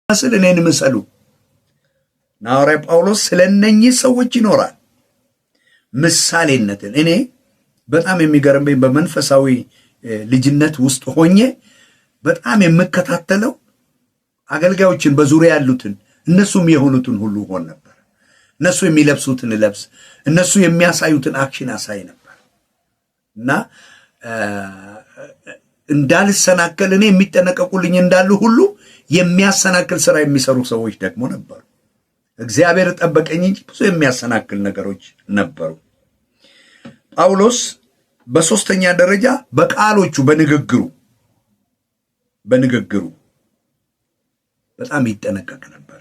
መስል እኔን ምሰሉ። ሐዋርያ ጳውሎስ ስለነኚህ ሰዎች ይኖራል ምሳሌነትን። እኔ በጣም የሚገርመኝ በመንፈሳዊ ልጅነት ውስጥ ሆኜ በጣም የምከታተለው አገልጋዮችን በዙሪያ ያሉትን እነሱም የሆኑትን ሁሉ ሆን ነበር። እነሱ የሚለብሱትን ለብስ፣ እነሱ የሚያሳዩትን አክሽን አሳይ ነበር እና እንዳልሰናከል እኔ የሚጠነቀቁልኝ እንዳሉ ሁሉ የሚያሰናክል ስራ የሚሰሩ ሰዎች ደግሞ ነበሩ። እግዚአብሔር ጠበቀኝ እንጂ ብዙ የሚያሰናክል ነገሮች ነበሩ። ጳውሎስ በሶስተኛ ደረጃ በቃሎቹ በንግግሩ በጣም ይጠነቀቅ ነበር።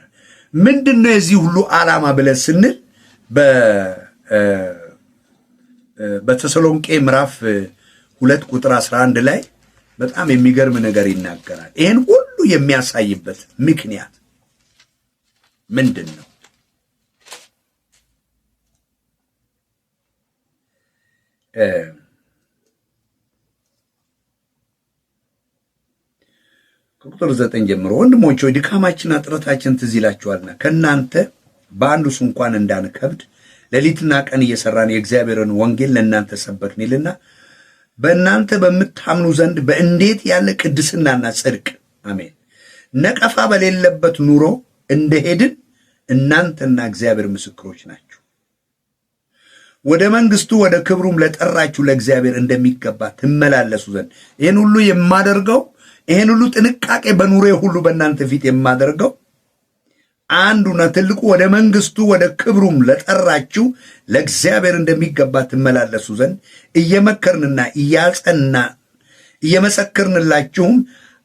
ምንድነው የዚህ ሁሉ ዓላማ ብለን ስንል በተሰሎንቄ ምዕራፍ 2 ቁጥር 11 ላይ በጣም የሚገርም ነገር ይናገራል። ይሄን ሁሉ የሚያሳይበት ምክንያት ምንድነው? ከቁጥር 9 ጀምሮ ወንድሞች ሆይ ድካማችንና ጥረታችን ትዝ ይላችኋልና ከእናንተ በአንዱስ እንኳን እንዳንከብድ ሌሊትና ቀን እየሰራን የእግዚአብሔርን ወንጌል ለእናንተ ሰበክን ይልና በእናንተ በምታምኑ ዘንድ በእንዴት ያለ ቅድስናና ጽድቅ አሜን ነቀፋ በሌለበት ኑሮ እንደሄድን እናንተና እግዚአብሔር ምስክሮች ናችሁ። ወደ መንግስቱ ወደ ክብሩም ለጠራችሁ ለእግዚአብሔር እንደሚገባ ትመላለሱ ዘንድ ይህን ሁሉ የማደርገው ይህን ሁሉ ጥንቃቄ በኑሬ ሁሉ በእናንተ ፊት የማደርገው አንዱና ትልቁ ወደ መንግስቱ ወደ ክብሩም ለጠራችሁ ለእግዚአብሔር እንደሚገባ ትመላለሱ ዘንድ እየመከርንና እየመሰከርንላችሁም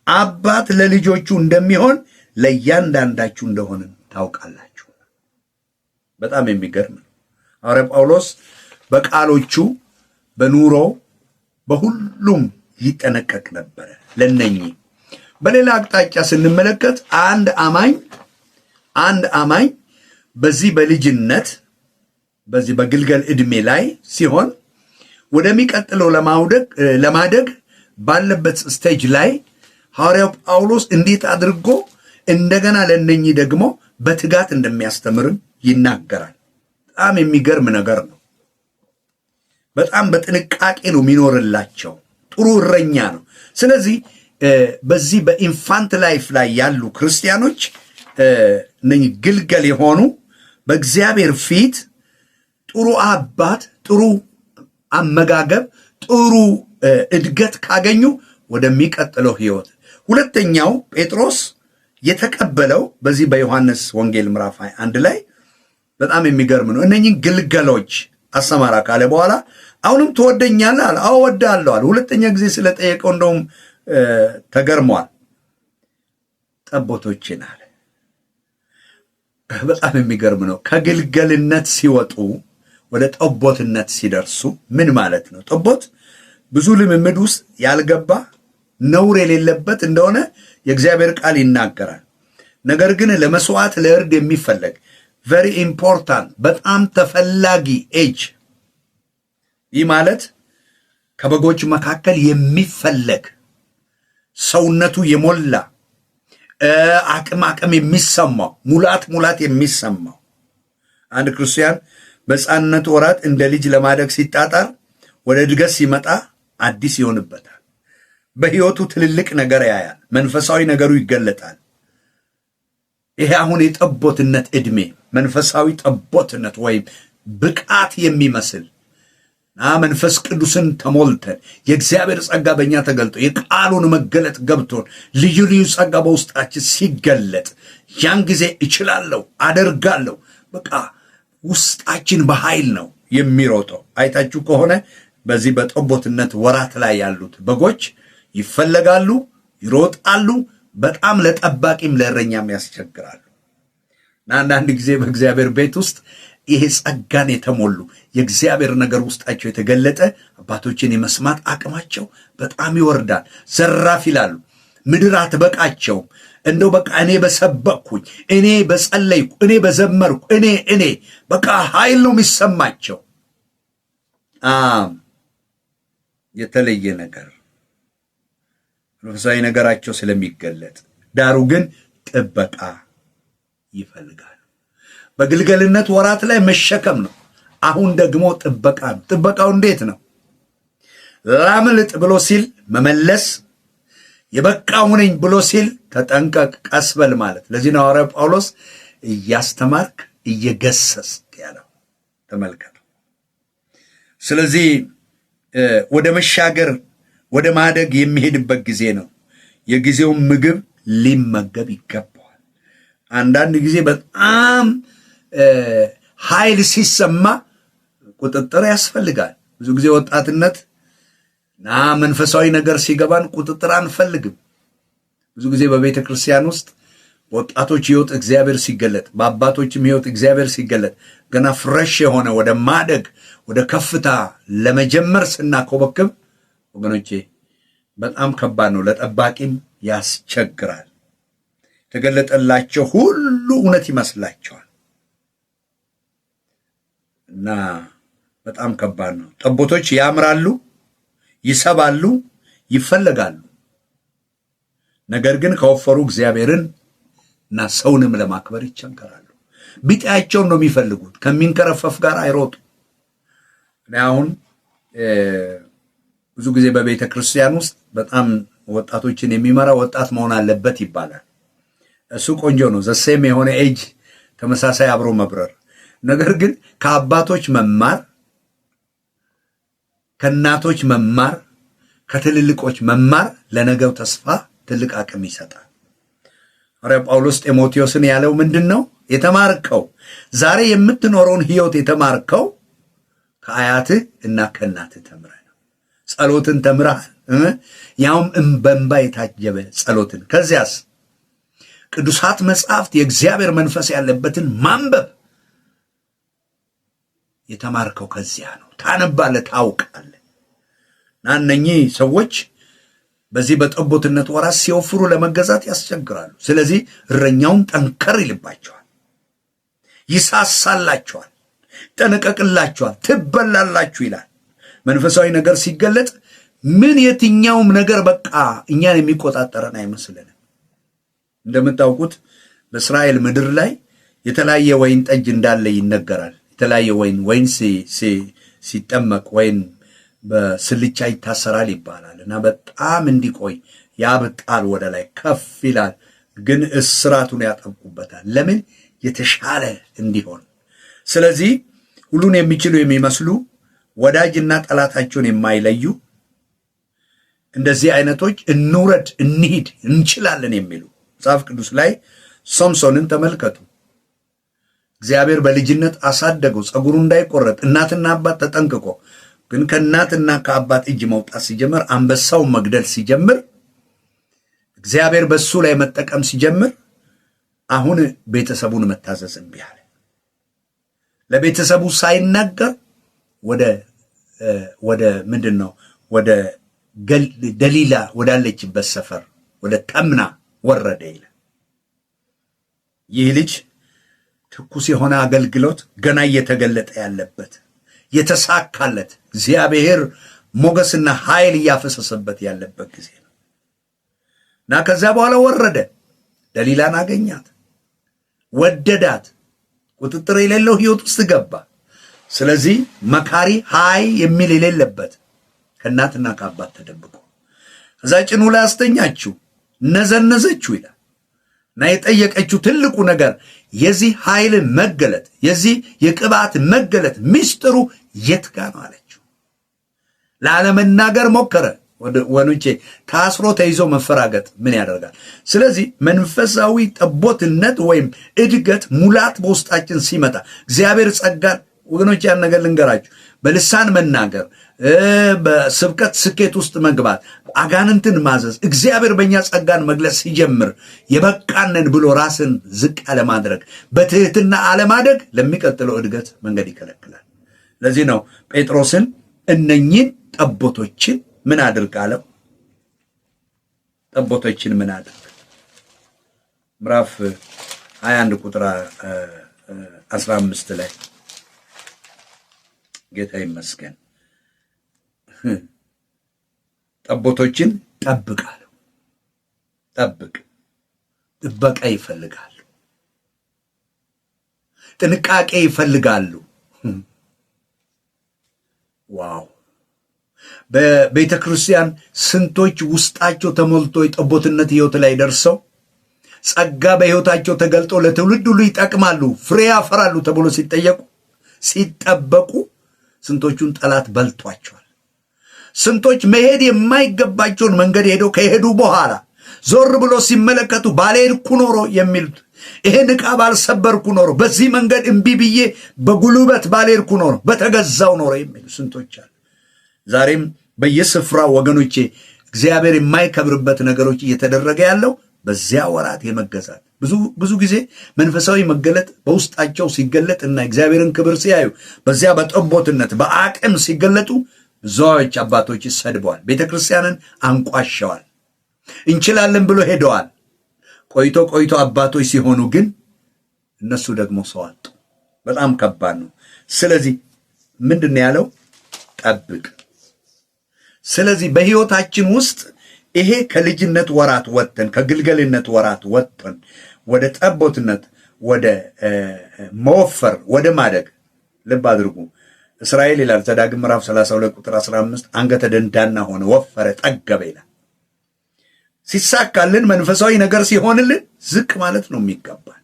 አባት ለልጆቹ እንደሚሆን ለእያንዳንዳችሁ እንደሆንን ታውቃላችሁ። በጣም የሚገርም ነው። ሐዋርያ ጳውሎስ በቃሎቹ በኑሮ በሁሉም ይጠነቀቅ ነበረ ለነኚህ። በሌላ አቅጣጫ ስንመለከት አንድ አማኝ በዚህ በልጅነት በዚህ በግልገል ዕድሜ ላይ ሲሆን ወደሚቀጥለው ለማደግ ባለበት ስቴጅ ላይ ሐዋርያው ጳውሎስ እንዴት አድርጎ እንደገና ለነኚህ ደግሞ በትጋት እንደሚያስተምርም ይናገራል። በጣም የሚገርም ነገር ነው። በጣም በጥንቃቄ ነው የሚኖርላቸው። ጥሩ እረኛ ነው። ስለዚህ በዚህ በኢንፋንት ላይፍ ላይ ያሉ ክርስቲያኖች እነኚህ ግልገል የሆኑ በእግዚአብሔር ፊት ጥሩ አባት፣ ጥሩ አመጋገብ፣ ጥሩ እድገት ካገኙ ወደሚቀጥለው ህይወት ሁለተኛው ጴጥሮስ የተቀበለው በዚህ በዮሐንስ ወንጌል ምዕራፍ 21 ላይ በጣም የሚገርም ነው። እነኚህ ግልገሎች አሰማራ ካለ በኋላ አሁንም ትወደኛለህ አለ። አዎ እወድሃለሁ አለ። ሁለተኛ ጊዜ ስለጠየቀው እንደውም ተገርሟል። ጠቦቶችን አለ። በጣም የሚገርም ነው። ከግልገልነት ሲወጡ ወደ ጠቦትነት ሲደርሱ ምን ማለት ነው? ጠቦት ብዙ ልምምድ ውስጥ ያልገባ ነውር የሌለበት እንደሆነ የእግዚአብሔር ቃል ይናገራል። ነገር ግን ለመስዋዕት ለእርድ የሚፈለግ ቨሪ ኢምፖርታንት በጣም ተፈላጊ ኤጅ፣ ይህ ማለት ከበጎች መካከል የሚፈለግ ሰውነቱ የሞላ አቅም የሚሰማው ሙላት የሚሰማው አንድ ክርስቲያን በሕፃንነት ወራት እንደ ልጅ ለማደግ ሲጣጣር ወደ እድገት ሲመጣ አዲስ ይሆንበታል። በሕይወቱ ትልልቅ ነገር ያያል። መንፈሳዊ ነገሩ ይገለጣል። ይሄ አሁን የጠቦትነት ዕድሜ መንፈሳዊ ጠቦትነት ወይም ብቃት የሚመስል መንፈስ ቅዱስን ተሞልተን የእግዚአብሔር ጸጋ በእኛ ተገልጦ የቃሉን መገለጥ ገብቶን ልዩ ጸጋ በውስጣችን ሲገለጥ ያን ጊዜ እችላለሁ፣ አደርጋለሁ። በቃ ውስጣችን በኃይል ነው የሚሮጠው። አይታችሁ ከሆነ በዚህ በጠቦትነት ወራት ላይ ያሉት በጎች ይፈለጋሉ፣ ይሮጣሉ፣ በጣም ለጠባቂም ለእረኛም ያስቸግራሉ። አንዳንድ ጊዜ በእግዚአብሔር ቤት ውስጥ ይሄ ጸጋን የተሞሉ የእግዚአብሔር ነገር ውስጣቸው የተገለጠ አባቶችን የመስማት አቅማቸው በጣም ይወርዳል። ዘራፍ ይላሉ። ምድር አትበቃቸውም። እንደው በቃ እኔ በሰበኩኝ፣ እኔ በጸለይኩ፣ እኔ በዘመርኩ፣ እኔ በቃ ኃይል ነው የሚሰማቸው። የተለየ ነገር መንፈሳዊ ነገራቸው ስለሚገለጥ፣ ዳሩ ግን ጥበቃ ይፈልጋሉ። በግልገልነት ወራት ላይ መሸከም ነው። አሁን ደግሞ ጥበቃ ነው። ጥበቃው እንዴት ነው? ላምልጥ ብሎ ሲል መመለስ፣ የበቃሁ ነኝ ብሎ ሲል ተጠንቀቅ፣ ቀስበል ማለት። ለዚህ ነው ሐዋርያው ጳውሎስ እያስተማርክ እየገሰስክ ያለው። ተመልከቱ። ስለዚህ ወደ መሻገር ወደ ማደግ የሚሄድበት ጊዜ ነው። የጊዜውን ምግብ ሊመገብ ይገባዋል። አንዳንድ ጊዜ በጣም ኃይል ሲሰማ ቁጥጥር ያስፈልጋል። ብዙ ጊዜ ወጣትነት እና መንፈሳዊ ነገር ሲገባን ቁጥጥር አንፈልግም። ብዙ ጊዜ በቤተ ክርስቲያን ውስጥ ወጣቶች ሕይወት እግዚአብሔር ሲገለጥ፣ በአባቶችም ሕይወት እግዚአብሔር ሲገለጥ ገና ፍሬሽ የሆነ ወደ ማደግ ወደ ከፍታ ለመጀመር ስናኮበክብ ወገኖቼ በጣም ከባድ ነው። ለጠባቂም ያስቸግራል። የተገለጠላቸው ሁሉ እውነት ይመስላቸዋል እና በጣም ከባድ ነው። ጠቦቶች ያምራሉ፣ ይሰባሉ፣ ይፈለጋሉ። ነገር ግን ከወፈሩ እግዚአብሔርን እና ሰውንም ለማክበር ይቸገራሉ። ቢጤያቸውን ነው የሚፈልጉት። ከሚንከረፈፍ ጋር አይሮጡ። እኔ አሁን ብዙ ጊዜ በቤተ ክርስቲያን ውስጥ በጣም ወጣቶችን የሚመራ ወጣት መሆን አለበት ይባላል። እሱ ቆንጆ ነው። ዘሴም የሆነ ኤጅ ተመሳሳይ አብሮ መብረር። ነገር ግን ከአባቶች መማር፣ ከእናቶች መማር፣ ከትልልቆች መማር ለነገው ተስፋ ትልቅ አቅም ይሰጣል። ሐዋርያ ጳውሎስ ጢሞቴዎስን ያለው ምንድን ነው? የተማርከው ዛሬ የምትኖረውን ሕይወት የተማርከው ከአያትህ እና ከእናትህ ተምረህ ነው። ጸሎትን ተምረሃል፣ ያውም በእንባ የታጀበ ጸሎትን። ከዚያስ ቅዱሳት መጽሐፍት የእግዚአብሔር መንፈስ ያለበትን ማንበብ የተማርከው ከዚያ ነው። ታነባለህ፣ ታውቃለህ። እና እነኚህ ሰዎች በዚህ በጠቦትነት ወራት ሲወፍሩ ለመገዛት ያስቸግራሉ። ስለዚህ እረኛውን ጠንከር ይልባቸዋል፣ ይሳሳላቸዋል፣ ጠነቀቅላቸዋል፣ ትበላላችሁ ይላል። መንፈሳዊ ነገር ሲገለጥ የትኛውም ነገር በቃ እኛን የሚቆጣጠረን አይመስልንም። እንደምታውቁት በእስራኤል ምድር ላይ የተለያየ ወይን ጠጅ እንዳለ ይነገራል። የተለያየ ወይን ሲጠመቅ ወይን በስልቻ ይታሰራል ይባላል እና በጣም እንዲቆይ ያብጣል፣ ወደ ላይ ከፍ ይላል። ግን እስራቱን ያጠብቁበታል። ለምን? የተሻለ እንዲሆን። ስለዚህ ሁሉን የሚችሉ የሚመስሉ ወዳጅና ጠላታቸውን የማይለዩ እንደዚህ አይነቶች እንውረድ፣ እንሂድ፣ እንችላለን የሚሉ መጽሐፍ ቅዱስ ላይ ሶምሶንን ተመልከቱ። እግዚአብሔር በልጅነት አሳደገው፣ ፀጉሩ እንዳይቆረጥ እናትና አባት ተጠንቅቆ። ግን ከእናትና ከአባት እጅ መውጣት ሲጀምር፣ አንበሳውን መግደል ሲጀምር፣ እግዚአብሔር በሱ ላይ መጠቀም ሲጀምር፣ አሁን ቤተሰቡን መታዘዝ እምቢ አለ። ለቤተሰቡ ሳይናገር ወደ ምንድን ነው ወደ ደሊላ ወዳለችበት ሰፈር ወደ ተምና ወረደ ይላል። ይህ ልጅ ትኩስ የሆነ አገልግሎት ገና እየተገለጠ ያለበት የተሳካለት እግዚአብሔር ሞገስና ኃይል እያፈሰሰበት ያለበት ጊዜ ነው እና ከዚያ በኋላ ወረደ። ደሊላን አገኛት፣ ወደዳት፣ ቁጥጥር የሌለው ሕይወት ውስጥ ገባ። ስለዚህ መካሪ ሃይ የሚል የሌለበት ከእናትና ከአባት ተደብቆ እዛ ጭኑ ላይ አስተኛችው፣ ነዘነዘችው ይላል እና የጠየቀችው ትልቁ ነገር የዚህ ኃይል መገለጥ፣ የዚህ የቅባት መገለጥ ምስጢሩ የት ጋር ነው አለችው። ላለመናገር ሞከረ። ወኖቼ ታስሮ ተይዞ መፈራገጥ ምን ያደርጋል? ስለዚህ መንፈሳዊ ጠቦትነት ወይም እድገት ሙላት በውስጣችን ሲመጣ እግዚአብሔር ጸጋን ወገኖች ያን ነገር ልንገራችሁ፣ በልሳን መናገር፣ በስብከት ስኬት ውስጥ መግባት፣ አጋንንትን ማዘዝ፣ እግዚአብሔር በእኛ ጸጋን መግለጽ ሲጀምር የበቃንን ብሎ ራስን ዝቅ አለማድረግ፣ በትህትና አለማደግ ለሚቀጥለው እድገት መንገድ ይከለክላል። ለዚህ ነው ጴጥሮስን እነኚህን ጠቦቶችን ምን አድርግ አለው? ጠቦቶችን ምን አድርግ? ምዕራፍ 21 ቁጥር 15 ላይ ጌታ ይመስገን ጠቦቶችን ጠብቅ አለው። ጠብቅ። ጥበቃ ይፈልጋሉ፣ ጥንቃቄ ይፈልጋሉ። ዋው! በቤተ ክርስቲያን ስንቶች ውስጣቸው ተሞልቶ የጠቦትነት ሕይወት ላይ ደርሰው ጸጋ በሕይወታቸው ተገልጦ ለትውልድ ሁሉ ይጠቅማሉ፣ ፍሬ ያፈራሉ ተብሎ ሲጠበቁ ስንቶቹን ጠላት በልቷቸዋል። ስንቶች መሄድ የማይገባቸውን መንገድ ሄደው ከሄዱ በኋላ ዞር ብሎ ሲመለከቱ ባልሄድኩ ኖሮ የሚሉት ይሄን ዕቃ ባልሰበርኩ ኖሮ፣ በዚህ መንገድ እምቢ ብዬ በጉልበት ባልሄድኩ ኖሮ፣ በተገዛው ኖሮ የሚሉ ስንቶች አሉ። ዛሬም በየስፍራው ወገኖቼ እግዚአብሔር የማይከብርበት ነገሮች እየተደረገ ያለው በዚያ ወራት የመገዛት ብዙ ጊዜ መንፈሳዊ መገለጥ በውስጣቸው ሲገለጥ እና እግዚአብሔርን ክብር ሲያዩ በዚያ በጠቦትነት በአቅም ሲገለጡ ብዙዎች አባቶች ሰድበዋል፣ ቤተክርስቲያንን አንቋሸዋል፣ እንችላለን ብሎ ሄደዋል። ቆይቶ አባቶች ሲሆኑ ግን እነሱ ደግሞ ሰው አጡ። በጣም ከባድ ነው። ስለዚህ ምንድን ያለው? ጠብቅ። ስለዚህ በሕይወታችን ውስጥ ይሄ ከልጅነት ወራት ወጥተን ከግልገልነት ወራት ወጥተን ወደ ጠቦትነት ወደ መወፈር ወደ ማደግ ልብ አድርጉ። እስራኤል ይላል ዘዳግም ምዕራፍ 32 ቁጥር 15 አንገተ ደንዳና ሆነ፣ ወፈረ፣ ጠገበ ይላል። ሲሳካልን መንፈሳዊ ነገር ሲሆንልን ዝቅ ማለት ነው የሚገባል።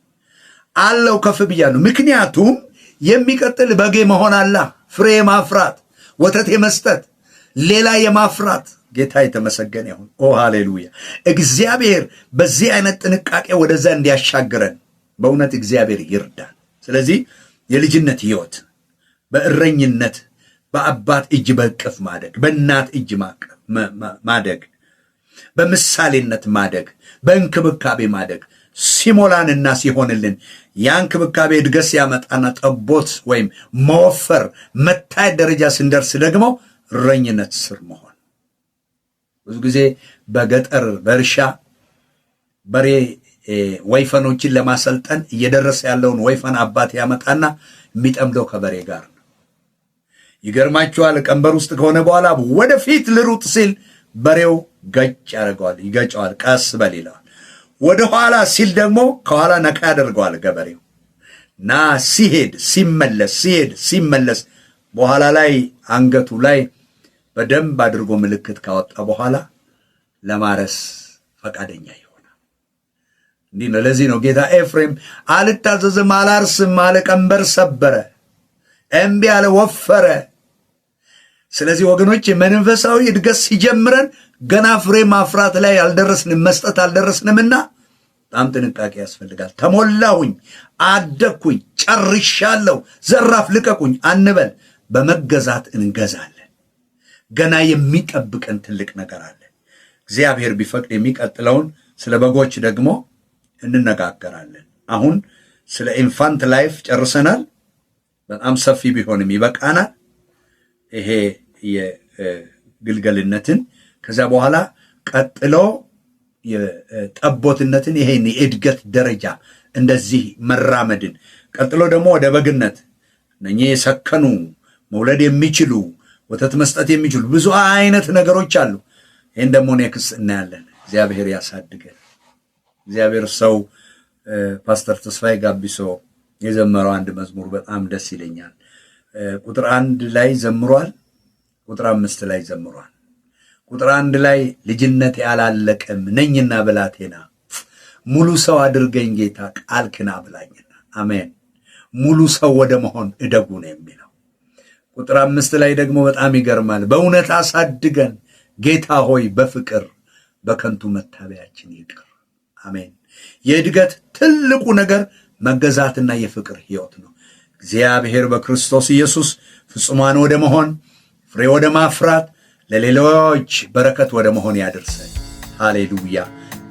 አለው ከፍ ብያለሁ። ምክንያቱም የሚቀጥል በጌ መሆን አላ ፍሬ የማፍራት ወተት የመስጠት ሌላ የማፍራት ጌታ የተመሰገነ ይሁን። ኦ ሃሌሉያ! እግዚአብሔር በዚህ አይነት ጥንቃቄ ወደዛ እንዲያሻግረን በእውነት እግዚአብሔር ይርዳል። ስለዚህ የልጅነት ሕይወት በእረኝነት በአባት እጅ በእቅፍ ማደግ፣ በእናት እጅ ማደግ፣ በምሳሌነት ማደግ፣ በእንክብካቤ ማደግ ሲሞላንና ሲሆንልን ያ እንክብካቤ እድገት ሲያመጣና ጠቦት ወይም መወፈር መታየት ደረጃ ስንደርስ ደግሞ እረኝነት ስር መሆን። ብዙ ጊዜ በገጠር በእርሻ በሬ ወይፈኖችን ለማሰልጠን እየደረሰ ያለውን ወይፈን አባት ያመጣና የሚጠምደው ከበሬ ጋር ነው። ይገርማችኋል። ቀንበር ውስጥ ከሆነ በኋላ ወደፊት ልሩጥ ሲል በሬው ገጭ ያደርገዋል፣ ይገጨዋል፣ ቀስ በል ይለዋል። ወደ ኋላ ሲል ደግሞ ከኋላ ነካ ያደርገዋል ገበሬው እና ሲሄድ ሲመለስ በኋላ ላይ አንገቱ ላይ በደንብ አድርጎ ምልክት ካወጣ በኋላ ለማረስ ፈቃደኛ ይሆናል። እንዲህ ነው። ለዚህ ነው ጌታ ኤፍሬም አልታዘዝም አላርስም አለ፣ ቀንበር ሰበረ፣ እምቢ አለ፣ ወፈረ። ስለዚህ ወገኖች መንፈሳዊ እድገት ሲጀምረን ገና ፍሬ ማፍራት ላይ አልደረስንም፣ መስጠት አልደረስንምና በጣም ጥንቃቄ ያስፈልጋል። ተሞላሁኝ፣ አደግኩኝ፣ ጨርሻለሁ፣ ዘራፍ ልቀቁኝ አንበል። በመገዛት እንገዛለን። ገና የሚጠብቀን ትልቅ ነገር አለ። እግዚአብሔር ቢፈቅድ የሚቀጥለውን ስለ በጎች ደግሞ እንነጋገራለን። አሁን ስለ ኢንፋንት ላይፍ ጨርሰናል። በጣም ሰፊ ቢሆንም ይበቃናል። ይሄ የግልገልነትን ከዛ በኋላ ቀጥሎ የጠቦትነትን ይሄን የእድገት ደረጃ እንደዚህ መራመድን ቀጥሎ ደግሞ ወደ በግነት እነኚህ የሰከኑ መውለድ የሚችሉ ወተት መስጠት የሚችሉ ብዙ አይነት ነገሮች አሉ። ይህን ደግሞ ኔክስት እናያለን። እግዚአብሔር ያሳድገን። እግዚአብሔር ሰው ፓስተር ተስፋዬ ጋቢሶ የዘመረው አንድ መዝሙር በጣም ደስ ይለኛል። ቁጥር 1 ላይ ዘምሯል፣ ቁጥር 5 ላይ ዘምሯል። ቁጥር 1 ላይ ልጅነቴ አላለቀም ነኝና ብላቴና ሙሉ ሰው አድርገኝ ጌታ ቃልክን አብላኝና። አሜን። ሙሉ ሰው ወደ መሆን እደጉ ነው የሚለው። ቁጥር 5 ላይ ደግሞ በጣም ይገርማል። በእውነት አሳድገን ጌታ ሆይ በፍቅር በከንቱ መታበያችን ይቅር። አሜን። የእድገት ትልቁ ነገር መገዛትና የፍቅር ሕይወት ነው። እግዚአብሔር በክርስቶስ ኢየሱስ ፍጹማን ወደ መሆን ፍሬ ወደ ማፍራት ለሌሎች በረከት ወደ መሆን ያደርሰን። ሃሌሉያ።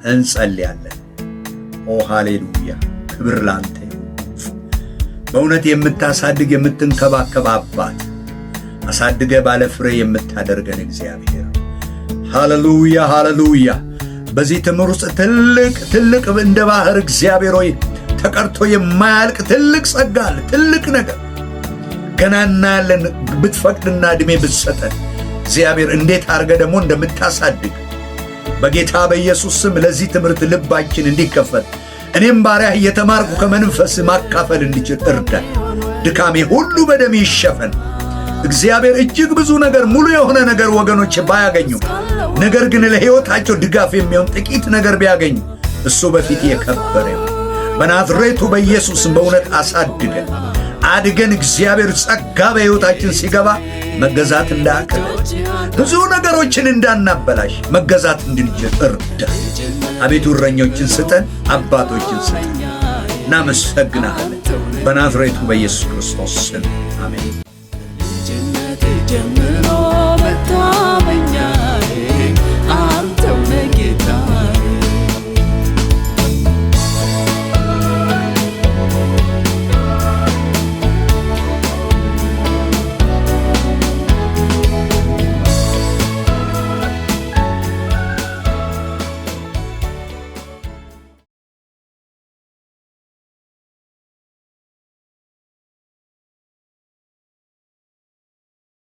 እንጸልያለን። ኦ ሃሌሉያ። ክብር ላንተ። በእውነት የምታሳድግ የምትንከባከብ አባት፣ አሳድገ ባለ ፍሬ የምታደርገን እግዚአብሔር ሃሌሉያ ሃሌሉያ። በዚህ ትምህርት ውስጥ ትልቅ እንደ ባህር እግዚአብሔር ሆይ ተቀርቶ የማያልቅ ትልቅ ጸጋ አለ፣ ትልቅ ነገር ገና እናያለን። ብትፈቅድና ዕድሜ ብትሰጠን እግዚአብሔር እንዴት አድርገህ ደግሞ እንደምታሳድግ በጌታ በኢየሱስ ስም ለዚህ ትምህርት ልባችን እንዲከፈት እኔም ባሪያህ እየተማርኩ ከመንፈስ ማካፈል እንዲችል እርዳኝ። ድካሜ ሁሉ በደም ይሸፈን። እግዚአብሔር እጅግ ብዙ ነገር ሙሉ የሆነ ነገር ወገኖች ባያገኙ፣ ነገር ግን ለሕይወታቸው ድጋፍ የሚሆን ጥቂት ነገር ቢያገኙ እሱ በፊት የከበረ በናዝሬቱ በኢየሱስም በእውነት አሳድገን አድገን እግዚአብሔር ጸጋ በሕይወታችን ሲገባ መገዛት እንዳያቅል ብዙ ነገሮችን እንዳናበላሽ መገዛት እንድንችል እርዳ። አቤቱ እረኞችን ስጠን፣ አባቶችን ስጠን። እናመሰግናለን በናዝሬቱ በኢየሱስ ክርስቶስ ስም አሜን።